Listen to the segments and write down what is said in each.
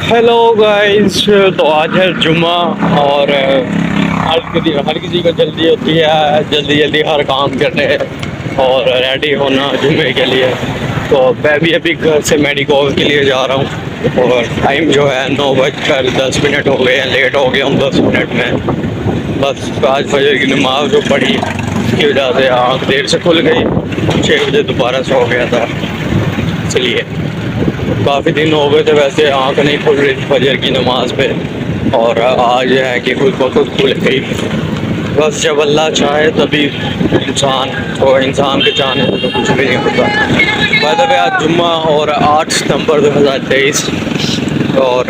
Hello guys, تو آج ہے جمعہ اور ہر کسی کو جلدی ہوتی ہے، جلدی جلدی ہر کام کرنے اور ریڈی ہونا جمعے کے لیے. تو میں بھی ابھی گھر سے میڈیکال کے لیے جا رہا ہوں اور ٹائم جو ہے 9:10 ہو گئے ہیں. لیٹ ہو گیا ہوں 10 منٹ میں. بس آج فجر کی نماز جو پڑھی اس کی وجہ سے آنکھ دیر سے کھل گئی. 6 بجے دوبارہ سو گیا تھا، اس لیے کافی دن ہو گئے تھے ویسے آنکھ نہیں کھل رہی تھی فجر کی نماز پہ، اور آج ہے کہ خود بخود کھل گئی. بس جب اللہ چاہے تبھی انسان کے چاہنے سے تو کچھ بھی نہیں ہوتا. ویسے آج جمعہ اور 8 ستمبر 2023 اور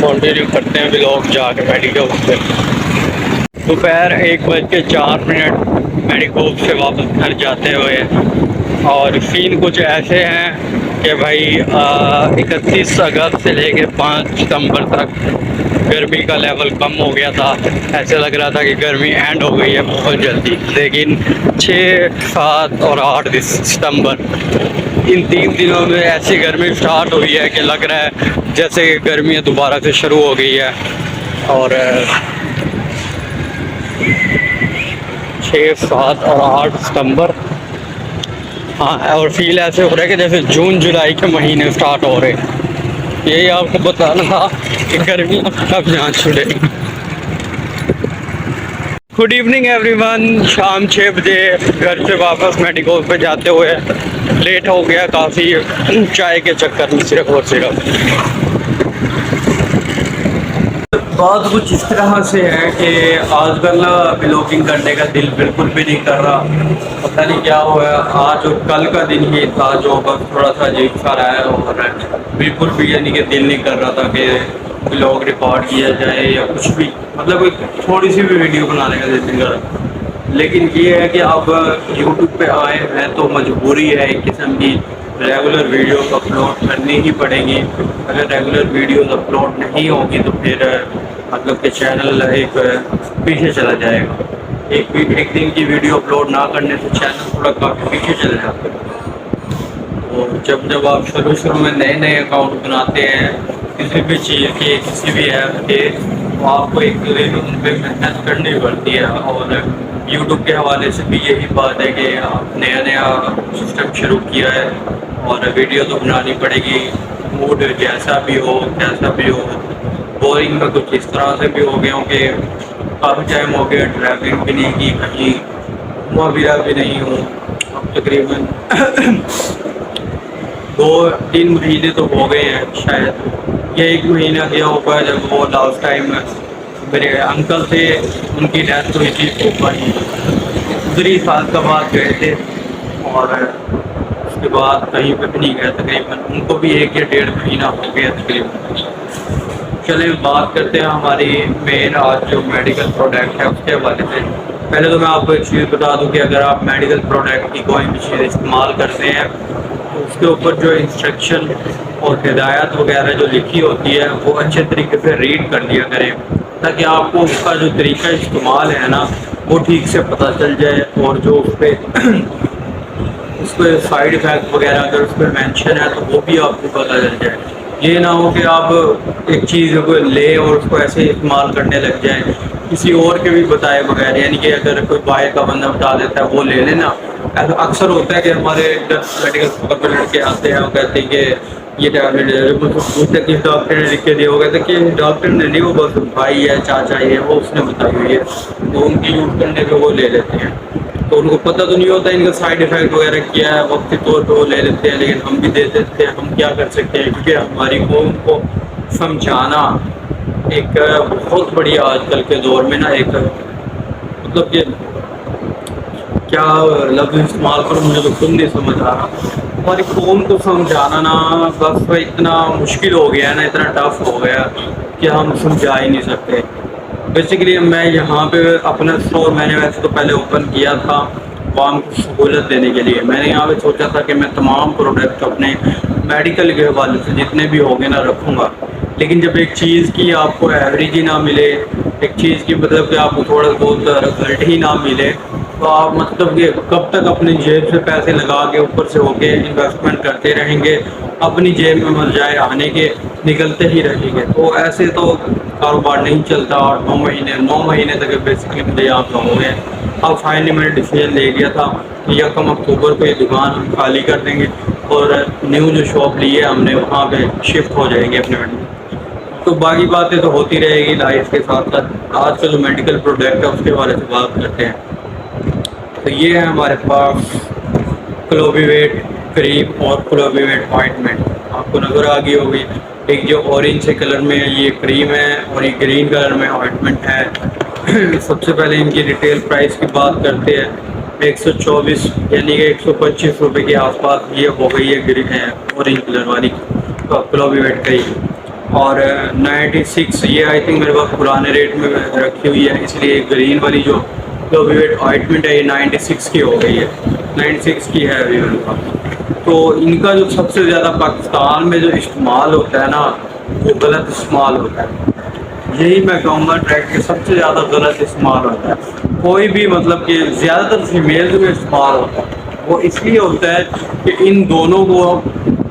کنٹینیو کرتے ہیں لوگ جا کے میڈیکل سے. دوپہر 1:04 میڈیکل سے واپس گھر جاتے ہوئے، اور سین کچھ ایسے ہیں کہ بھائی 31 اگست سے لے کے 5 ستمبر تک گرمی کا لیول کم ہو گیا تھا. ایسے لگ رہا تھا کہ گرمی اینڈ ہو گئی ہے بہت جلدی، لیکن 6، 7 اور 8 ستمبر ان 3 دنوں میں ایسی گرمی اسٹارٹ ہوئی ہے کہ لگ رہا ہے جیسے کہ گرمیاں دوبارہ سے شروع ہو گئی ہے. اور 6، 7 اور 8 ستمبر، ہاں، اور فیل ایسے ہو رہا ہے کہ جیسے جون جولائی کے مہینے اسٹارٹ ہو رہے ہیں. یہی آپ کو بتانا تھا کہ گرمی کب جان چھڑے گی. Good evening every one. شام 6 بجے گھر سے واپس میڈیکل پہ جاتے ہوئے لیٹ ہو گیا کافی، چائے کے چکر میں صرف اور صرف. بات کچھ اس طرح سے ہے کہ آج کل بلاگنگ کرنے کا دل بالکل بھی نہیں کر رہا. پتہ نہیں کیا ہوا. آج اور کل کا دن ہی تھا جو بس تھوڑا سا عجیب سا رہا ہے، اور بالکل بھی یعنی کہ دل نہیں کر رہا تھا کہ بلاگ ریکارڈ کیا جائے یا کچھ بھی، مطلب ایک تھوڑی سی بھی ویڈیو بنانے کا دل نہیں کر رہا. لیکن یہ ہے کہ اب یوٹیوب پہ آئے ہیں تو مجبوری ہے ایک قسم کی، ریگولر ویڈیوز اپلوڈ کرنی ہی پڑیں گی. اگر ریگولر ویڈیوز اپلوڈ نہیں ہوگی تو پھر مطلب کہ چینل ایک پیچھے چلا جائے گا. ایک دن کی ویڈیو اپلوڈ نہ کرنے سے چینل تھوڑا کافی پیچھے چلے جاتا ہے. اور جب آپ شروع میں نئے اکاؤنٹ بناتے ہیں کسی بھی چیز کے، کسی بھی ایپ کے، تو آپ کو ایک دن ان پہ محنت کرنی پڑتی ہے. اور یوٹیوب کے حوالے سے بھی یہی بات ہے کہ آپ نیا سسٹم شروع کیا ہے اور ویڈیو تو بنانی پڑے گی. موڈ جیسا بھی ہو، کیسا بھی ہو. بورنگ میں کچھ اس طرح سے بھی ہو گیا ہوں کہ کافی ٹائم ہو گیا ٹریولنگ بھی نہیں کی، کہیں گھوما پھرا بھی نہیں ہوں. اب تقریباً 2-3 مہینے تو ہو گئے ہیں شاید. یہ 1 مہینہ گیا ہوگا جب وہ لاسٹ ٹائم میرے انکل تھے، ان کی ڈیتھ ہوئی تھی گزری سال کا بعد گئے تھے. اور اس کے بعد کہیں پہ بھی نہیں گیا تقریباً. ان کو بھی 1 یا 1.5 مہینہ ہو گیا تقریباً. چلیں بات کرتے ہیں ہماری مین آج جو میڈیکل پروڈکٹ ہے اس کے حوالے سے. پہلے تو میں آپ کو ایک چیز بتا دوں کہ اگر آپ میڈیکل پروڈکٹ کی کوئی بھی چیز استعمال کرتے ہیں تو اس کے اوپر جو انسٹرکشن اور ہدایات وغیرہ جو لکھی ہوتی ہے وہ اچھے طریقے سے ریڈ کر لیا کریں، تاکہ آپ کو اس کا جو طریقہ استعمال ہے نا وہ ٹھیک سے پتہ چل جائے. اور جو اس پہ سائڈ افیکٹ وغیرہ اگر اس پہ مینشن ہے تو وہ بھی آپ کو پتہ چل جائے. یہ نہ ہو کہ آپ ایک چیز کو لے اور اس کو ایسے استعمال کرنے لگ جائیں کسی اور کے بھی بتائے بغیر. یعنی کہ اگر کوئی باہر کا بندہ بتا دیتا ہے وہ لے لینا. ایسا اکثر ہوتا ہے کہ ہمارے میڈیکل لڑکے آتے ہیں وہ کہتے ہیں کہ یہ ٹیبلٹ پوچھتے کس ڈاکٹر نے لکھ کے دیا ہوگا تو کہ ڈاکٹر نے نہیں، وہ بس بھائی ہے، چاچا ہے، وہ اس نے بتائی ہوئی ہے، تو ان کی یوز کرنے پہ وہ لے لیتے ہیں. تو ان کو پتہ تو نہیں ہوتا ان کا سائڈ افیکٹ وغیرہ کیا ہے، وقتی طور پہ وہ لے لیتے ہیں. لیکن ہم بھی دے دیتے ہیں، ہم کیا کر سکتے ہیں، کیونکہ ہماری قوم کو سمجھانا ایک بہت بڑی آج کل کے دور میں نا ایک مطلب کہ کیا لفظ استعمال کروں مجھے تو خود نہیں سمجھ آ رہا. ہماری قوم کو سمجھانا نا بس اتنا مشکل ہو گیا ہے نا، اتنا ٹف ہو گیا کہ ہم سمجھا ہی نہیں سکتے. بیسیکلی میں یہاں پہ اپنا اسٹور میں نے ویسے تو پہلے اوپن کیا تھا عوام کو سہولت دینے کے لیے. میں نے یہاں پہ سوچا تھا کہ میں تمام پروڈکٹ اپنے میڈیکل کے حوالے سے جتنے بھی ہوں گے نا رکھوں گا. لیکن جب ایک چیز کی آپ کو ایوریج ہی نہ ملے، ایک چیز کی مطلب کہ آپ کو تھوڑا بہت رزلٹ ہی نہ ملے، تو آپ مطلب کہ کب تک اپنی جیب سے پیسے لگا کے اوپر سے ہو کے انویسٹمنٹ کرتے رہیں گے اپنی جیب میں مر جائے آنے کے نکلتے ہی رہیں گے. تو ایسے تو کاروبار نہیں چلتا. اور 9 مہینے تک بیسکلی مجھے یہاں پہ ہو گئے. اب فائنلی میں نے ڈیسیژن لے لیا تھا کہ 1 اکتوبر کو یہ دکان ہم خالی کر دیں گے اور نیو جو شاپ لی ہے ہم نے وہاں پہ شفٹ ہو جائیں گے اپنے میں. تو باقی باتیں تو ہوتی رہے گی لائف کے ساتھ ساتھ. آج کا جو میڈیکل پروڈکٹ ہے اس کے بارے سے بات کرتے ہیں. تو یہ ہے ہمارے پاس کلوبی ویٹ کریم اور کلوبی ویٹ آئنٹمنٹ. آپ کو نظر آ گئی ہوگی. ایک جو اورنج سے کلر میں یہ کریم ہے اور ایک گرین کلر میں آئنٹمنٹ ہے. سب سے پہلے ان کی ریٹیل پرائس کی بات کرتے ہیں. 124 یعنی کہ 125 روپے کے آس پاس یہ ہو گئی ہے گرین ہے اورنج کلر والی کلوبی ویٹ کا ہی. اور 96 یہ آئی تھنک میرے پاس پرانے ریٹ میں رکھی ہوئی ہے, اس لیے گرین والی جو کلوبی ویٹ آئنٹمنٹ ہے یہ 96 کی ہو گئی ہے. 96 کی ہے ابھی میرے پاس. تو ان کا جو سب سے زیادہ پاکستان میں جو استعمال ہوتا ہے نا وہ غلط استعمال ہوتا ہے. یہی میں کہوں گا ٹریک کے سب سے زیادہ غلط استعمال ہوتا ہے. کوئی بھی مطلب کہ زیادہ تر فیمیل میں استعمال ہوتا ہے وہ اس لیے ہوتا ہے کہ ان دونوں کو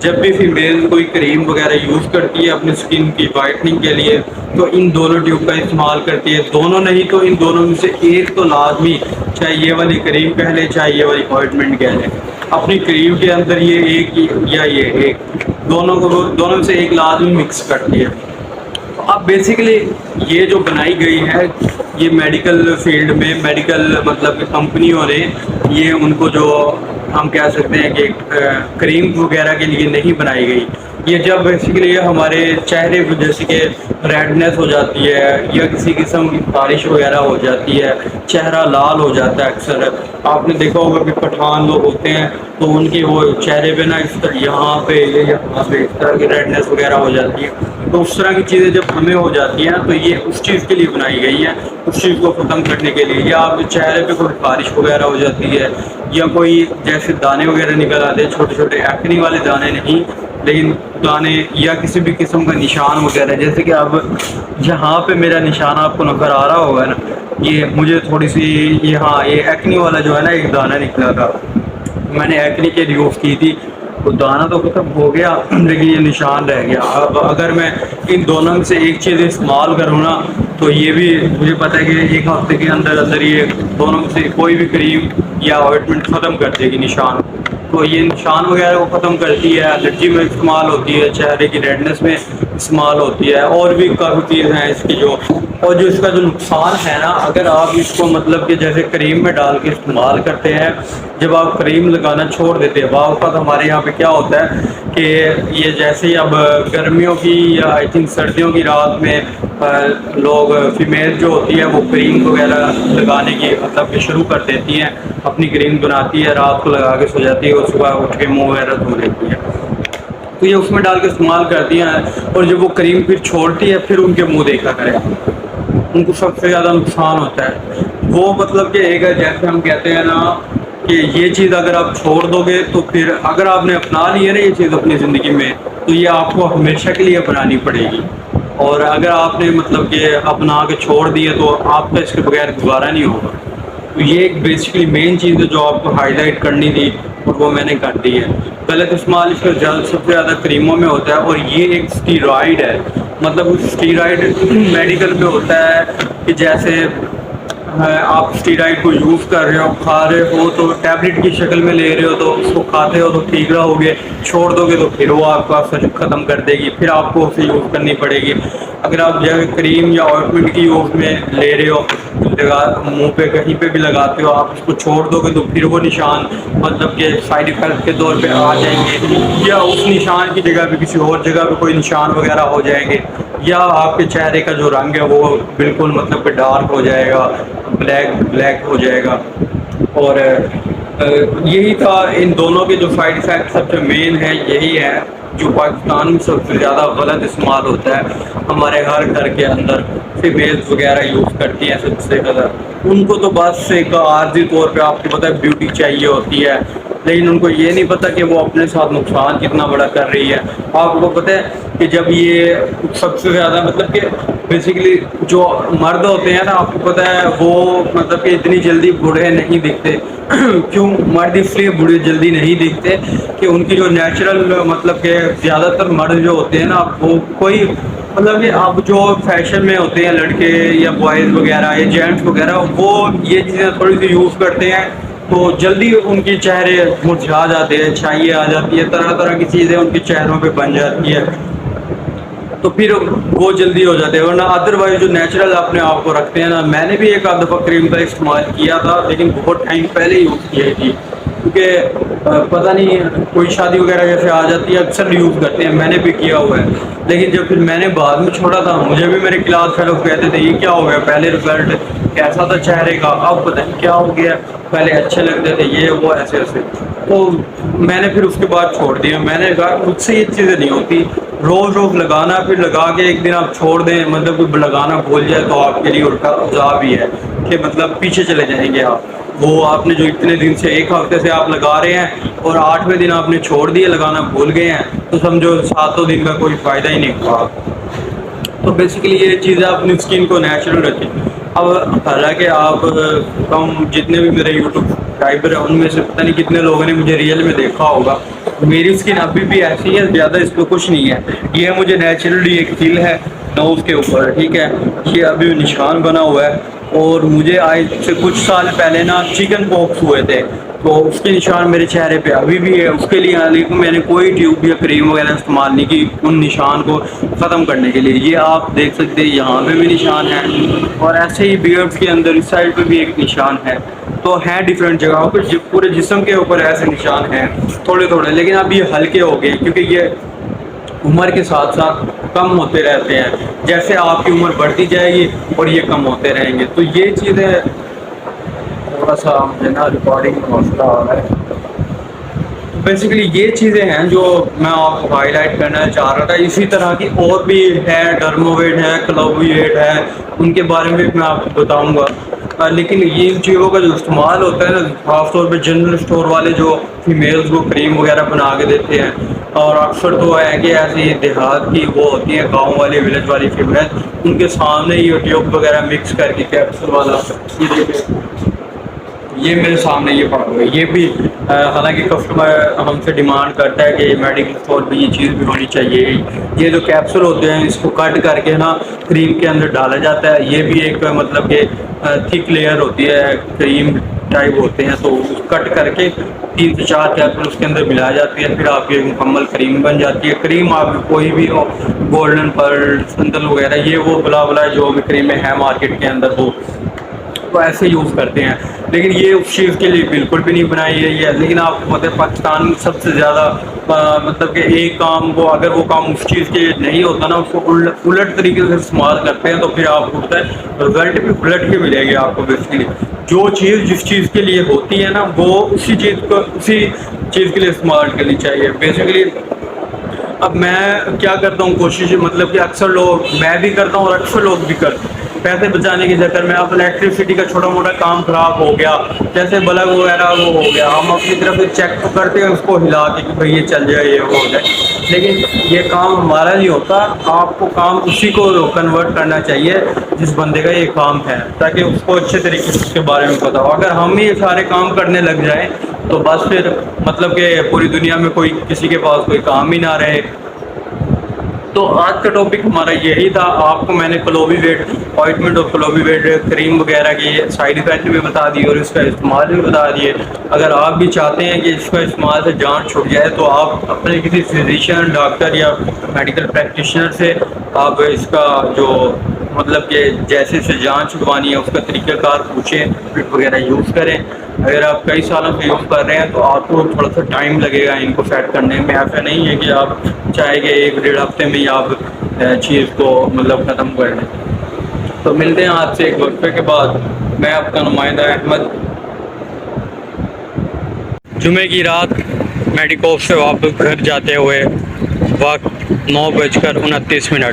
جب بھی فیمیل کوئی کریم وغیرہ یوز کرتی ہے اپنی اسکن کی وائٹننگ کے لیے تو ان دونوں ٹیوب کا استعمال کرتی ہے. دونوں نہیں تو ان دونوں میں سے ایک تو لازمی, چاہے یہ والی کریم کہہ لیں چاہے یہ والی آئنٹمنٹ کہہ لیں, اپنی کریم کے اندر یہ ایک یا یہ ایک دونوں میں سے ایک لازمی مکس کرتی ہے. اب بیسیکلی یہ جو بنائی گئی ہے یہ میڈیکل فیلڈ میں میڈیکل مطلب کمپنیوں نے یہ ان کو جو ہم کہہ سکتے ہیں کہ کریم وغیرہ کے لیے نہیں بنائی گئی. یہ جب بیسیکلی ہمارے چہرے پہ جیسے کہ ریڈنیس ہو جاتی ہے یا کسی قسم کی خارش وغیرہ ہو جاتی ہے, چہرہ لال ہو جاتا ہے. اکثر آپ نے دیکھا ہوگا کہ پٹھان لوگ ہوتے ہیں تو ان کی وہ چہرے پہ نا اس طرح یہاں پہ اس طرح کی ریڈنیس وغیرہ ہو جاتی ہے. تو اس طرح کی چیزیں جب ہمیں ہو جاتی ہیں تو یہ اس چیز کے لیے بنائی گئی ہے, اس چیز کو ختم کرنے کے لیے. یا آپ چہرے پہ کوئی خارش وغیرہ ہو جاتی ہے یا کوئی جیسے دانے وغیرہ نکل آتے ہیں, چھوٹے چھوٹے ایکنی والے دانے نہیں لیکن دانے, یا کسی بھی قسم کا نشان وغیرہ جیسے کہ اب جہاں پہ میرا نشان آپ کو نظر آ رہا ہوگا نا یہ مجھے تھوڑی سی یہ ایکنی والا جو ہے نا ایک دانہ نکلا تھا. میں نے ایکنی کے یوز کی تھی تو دانہ تو ختم ہو گیا لیکن یہ نشان رہ گیا. اب اگر میں ان دونوں میں سے ایک چیز استعمال کروں نا تو یہ بھی مجھے پتہ ہے کہ 1 ہفتے کے اندر اندر یہ دونوں میں سے کوئی بھی کریم یا آئنٹمنٹ ختم کر دے گی نشان. تو یہ نشان وغیرہ کو ختم کرتی ہے, الرجی میں استعمال ہوتی ہے, چہرے کی ریڈنس میں استعمال ہوتی ہے, اور بھی کافی چیز ہیں اس کی جو. اور جو اس کا جو نقصان ہے نا اگر آپ اس کو مطلب کہ جیسے کریم میں ڈال کے استعمال کرتے ہیں, جب آپ کریم لگانا چھوڑ دیتے ہیں بعض اوقات ہمارے یہاں پہ کیا ہوتا ہے کہ یہ جیسے ہی اب گرمیوں کی یا آئی تھنک سردیوں کی رات میں لوگ فیمیل جو ہوتی ہے وہ کریم وغیرہ لگانے کی مطلب کہ شروع کر دیتی ہیں, اپنی کریم بناتی ہے رات کو لگا کے سو جاتی ہے اور صبح اٹھ کے منہ وغیرہ دھو لیتی ہے. تو یہ اس میں ڈال کے استعمال کرتی ہیں اور جب وہ کریم پھر چھوڑتی ہے پھر ان کے منہ دیکھا کرے, ان کو سب سے زیادہ نقصان ہوتا ہے. وہ مطلب کہ ایک جیسے ہم کہتے ہیں نا کہ یہ چیز اگر آپ چھوڑ دو گے تو پھر اگر آپ نے اپنا لی ہے نا یہ چیز اپنی زندگی میں تو یہ آپ کو ہمیشہ کے لیے اپنانی پڑے گی. اور اگر آپ نے مطلب کہ اپنا کے چھوڑ دیا تو آپ کا اس کے بغیر گزارا نہیں ہوگا. تو یہ ایک بیسکلی مین چیز ہے جو آپ کو ہائی لائٹ کرنی تھی اور وہ میں نے کر دی ہے. غلط استعمال اس کا سب سے زیادہ کریموں میں ہوتا ہے اور یہ ایک اسٹیرائڈ ہے. مطلب اسٹیرائڈ میڈیکل میں ہوتا ہے کہ جیسے آپ اسٹیرائڈ کو یوز کر رہے ہو, کھا رہے ہو تو ٹیبلٹ کی شکل میں لے رہے ہو تو اس کو کھاتے ہو تو ٹھیک رہو گے, چھوڑ دو گے تو پھر وہ آپ کا اثر ختم کر دے گی, پھر آپ کو اسے یوز کرنی پڑے گی. اگر آپ جو ہے کریم یا آئنٹمنٹ کی یوز میں لے رہے ہو منہ پہ کہیں پہ بھی لگاتے ہو آپ اس کو چھوڑ دو گے تو پھر وہ نشان مطلب کہ سائڈ افیکٹ کے طور پہ آ جائیں گے, یا اس نشان کی جگہ پہ کسی اور جگہ پہ کوئی نشان وغیرہ ہو جائیں گے, یا آپ کے چہرے کا جو رنگ ہے وہ بالکل مطلب کہ ڈارک ہو جائے گا, بلیک ہو جائے گا. اور یہی تھا ان دونوں کے جو سائڈ افیکٹ سب سے مین ہے یہی ہے جو پاکستان میں سب سے زیادہ غلط استعمال ہوتا ہے. ہمارے ہر گھر کے اندر فیمیلز وغیرہ یوز کرتی ہیں سب سے زیادہ. ان کو تو بس ایک عارضی طور پہ آپ کو پتہ ہے بیوٹی چاہیے ہوتی ہے, لیکن ان کو یہ نہیں پتہ کہ وہ اپنے ساتھ نقصان کتنا بڑا کر رہی ہے. آپ کو پتہ ہے کہ جب یہ سب سے زیادہ مطلب کہ بیسیکلی جو مرد ہوتے ہیں نا، آپ کو پتہ ہے وہ مطلب کہ اتنی جلدی بوڑھے نہیں دکھتے. کیوں مرد اس لیے بوڑھے جلدی نہیں دکھتے کہ ان کی جو نیچرل مطلب کہ زیادہ تر مرد جو ہوتے ہیں نا، وہ کوئی مطلب کہ اب جو فیشن میں ہوتے ہیں لڑکے یا بوائز وغیرہ یا جینٹس وغیرہ، وہ یہ چیزیں تھوڑی سی یوز کرتے ہیں تو جلدی ان کے چہرے مرجھا جاتے ہیں، چھائیے آ جاتی ہے، طرح طرح کی چیزیں ان کے چہروں پہ بن جاتی ہے، تو پھر وہ جلدی ہو جاتے ہیں. ورنہ ادر وائز جو نیچرل اپنے آپ کو رکھتے ہیں نا، میں نے بھی ایک آدھ دفعہ کریم کا استعمال کیا تھا، لیکن بہت ٹائم پہلے یوز کیا تھی، کیونکہ پتہ نہیں کوئی شادی وغیرہ جیسے آ جاتی ہے اکثر یوز کرتے ہیں، میں نے بھی کیا ہوا ہے. لیکن جب پھر میں نے بعد میں چھوڑا تھا، مجھے بھی میرے کلاس فیلو کہتے تھے یہ کیا ہو گیا، پہلے رزلٹ کیسا تھا چہرے کا، اب پتہ نہیں کیا ہو گیا، پہلے اچھے لگتے تھے یہ وہ ایسے ایسے. تو میں نے پھر اس کے بعد چھوڑ دیا. میں نے کہا مجھ سے یہ چیزیں نہیں ہوتی، روز روز لگانا پھر لگا کے ایک دن آپ چھوڑ دیں، مطلب کہ لگانا بھول جائے تو آپ کے لیے الٹا عذاب ہی ہے کہ مطلب پیچھے چلے جائیں گے آپ. وہ آپ نے جو اتنے دن سے ایک ہفتے سے آپ لگا رہے ہیں اور 8ویں دن آپ نے چھوڑ دیا لگانا بھول گئے ہیں، تو سمجھو 7 دن کا کوئی فائدہ ہی نہیں ہوا. تو بیسیکلی یہ چیز ہے اپنی اسکن کو نیچرل رکھیں. اب حالانکہ آپ کم جتنے بھی میرے یوٹیوب سبسکرائبر ہیں ان میں سے پتہ نہیں کتنے لوگوں نے مجھے ریئل میں دیکھا ہوگا، میری اسکن ابھی بھی ایسی ہے، زیادہ اس پہ کچھ نہیں ہے. یہ مجھے نیچرلی ایک فیل ہے نوز کے اوپر، ٹھیک ہے، یہ ابھی نشان بنا ہوا ہے. اور مجھے آج سے کچھ سال پہلے نا چکن پاکس ہوئے تھے، تو اس کے نشان میرے چہرے پہ ابھی بھی ہے. اس کے لیے لیکن میں نے کوئی ٹیوب یا کریم وغیرہ استعمال نہیں کی ان نشان کو ختم کرنے کے لیے. یہ آپ دیکھ سکتے ہیں یہاں پہ بھی نشان ہے، اور ایسے ہی بیئرڈ کے اندر اس سائڈ پہ بھی ایک نشان ہے. تو ہیں ڈفرینٹ جگہوں پہ، پورے جسم کے اوپر ایسے نشان ہیں تھوڑے تھوڑے، لیکن اب یہ ہلکے ہو گئے کیونکہ یہ عمر کے ساتھ ساتھ کم ہوتے رہتے ہیں. جیسے آپ کی عمر بڑھتی جائے گی اور یہ کم ہوتے رہیں گے. تو یہ چیزیں تھوڑا سا مجھے نا ریکارڈنگ کا مسئلہ آ رہا ہے. بیسیکلی یہ چیزیں ہیں جو میں آپ کو ہائی لائٹ کرنا چاہ رہا تھا. اسی طرح کی اور بھی ہے، ڈرموویٹ ہے، کلوویٹ ہے، ان کے بارے میں بھی میں آپ کو بتاؤں گا. لیکن یہ ان چیزوں کا جو استعمال ہوتا ہے نا، خاص طور پہ جنرل اسٹور والے جو فیمیلز کو کریم وغیرہ بنا کے دیتے ہیں، اور اکثر تو ہے کہ ایسی دیہات کی وہ ہوتی ہیں، گاؤں والی ولیج والی فیمیل، ان کے سامنے یہ ٹیوب وغیرہ مکس کر کے کیپسول والا یہ میرے سامنے یہ پڑا ہوا ہے. یہ بھی حالانکہ کسٹمر ہم سے ڈیمانڈ کرتا ہے کہ میڈیکل اسٹور پہ یہ چیز بھی ہونی چاہیے. یہ جو کیپسول ہوتے ہیں اس کو کٹ کر کے نا کریم کے اندر ڈالا جاتا ہے. یہ بھی ایک مطلب کہ تھک لیئر ہوتی ہے، کریم ٹائپ ہوتے ہیں، تو کٹ کر کے 3 سے 4 کیپسول اس کے اندر ملایا جاتی ہے، پھر آپ کی مکمل کریم بن جاتی ہے. کریم آپ کوئی بھی ہو، گولڈن پرل، سندل وغیرہ، یہ وہ بلا بلا جو بھی کریمیں ہیں مارکیٹ کے اندر وہ ایسے یوز کرتے ہیں. لیکن یہ اس چیز کے لیے بالکل بھی نہیں بنائی گئی ہے. لیکن آپ کو پتہ ہے پاکستان سب سے زیادہ مطلب کہ ایک کام کو اگر وہ کام اس چیز کے نہیں ہوتا نا، اس کو الٹ طریقے سے استعمال کرتے ہیں، تو پھر آپ کو پتہ ہے رزلٹ بھی الٹ کے ملے گی آپ کو. بیسیکلی جو چیز جس چیز کے لیے ہوتی ہے نا، وہ اسی چیز کے لیے استعمال کرنی چاہیے. بیسیکلی اب میں کیا کرتا ہوں کوشش، مطلب کہ اکثر لوگ، میں بھی کرتا ہوں اور اکثر لوگ بھی کرتے ہیں، پیسے بچانے کے چکر میں اب الیکٹریسٹی کا چھوٹا موٹا کام خراب ہو گیا، جیسے بلب وغیرہ وہ ہو گیا، ہم اپنی طرف سے چیک تو کرتے ہیں اس کو ہلا کے کہ بھائی یہ چل جائے، یہ ہو جائے، لیکن یہ کام ہمارا نہیں ہوتا. آپ کو کام اسی کو کنورٹ کرنا چاہیے جس بندے کا یہ کام ہے، تاکہ اس کو اچھے طریقے سے اس کے بارے میں پتا ہو. اگر ہم ہی یہ سارے کام کرنے لگ جائیں تو بس پھر مطلب کہ پوری دنیا میں کوئی کسی کے پاس کوئی کام ہی نہ رہے. تو آج کا ٹاپک ہمارا یہی تھا. آپ کو میں نے کلوویٹ آئنٹمنٹ اور کلوویٹ کریم وغیرہ کی سائڈ افیکٹ بھی بتا دیے اور اس کا استعمال بھی بتا دیے. اگر آپ بھی چاہتے ہیں کہ اس کا استعمال سے جان چھوٹ جائے تو آپ اپنے کسی فزیشین، ڈاکٹر یا میڈیکل پریکٹیشنر سے آپ اس کا جو مطلب کہ جیسے سے جان چھڑوانی ہے اس کا طریقہ کار پوچھیں، فٹ وغیرہ یوز کریں. اگر آپ کئی سالوں سے یوز کر رہے ہیں تو آپ کو تھوڑا سا ٹائم لگے گا ان کو سیٹ کرنے میں. ایسا نہیں ہے کہ آپ چاہے کہ 1-1.5 ہفتے میں ہی آپ چیز کو مطلب ختم کر دیں. تو ملتے ہیں آپ سے ایک وقفے کے بعد. میں آپ کا نمائندہ احمد، جمعے کی رات میڈیکوف سے واپس گھر جاتے ہوئے وقت 9:29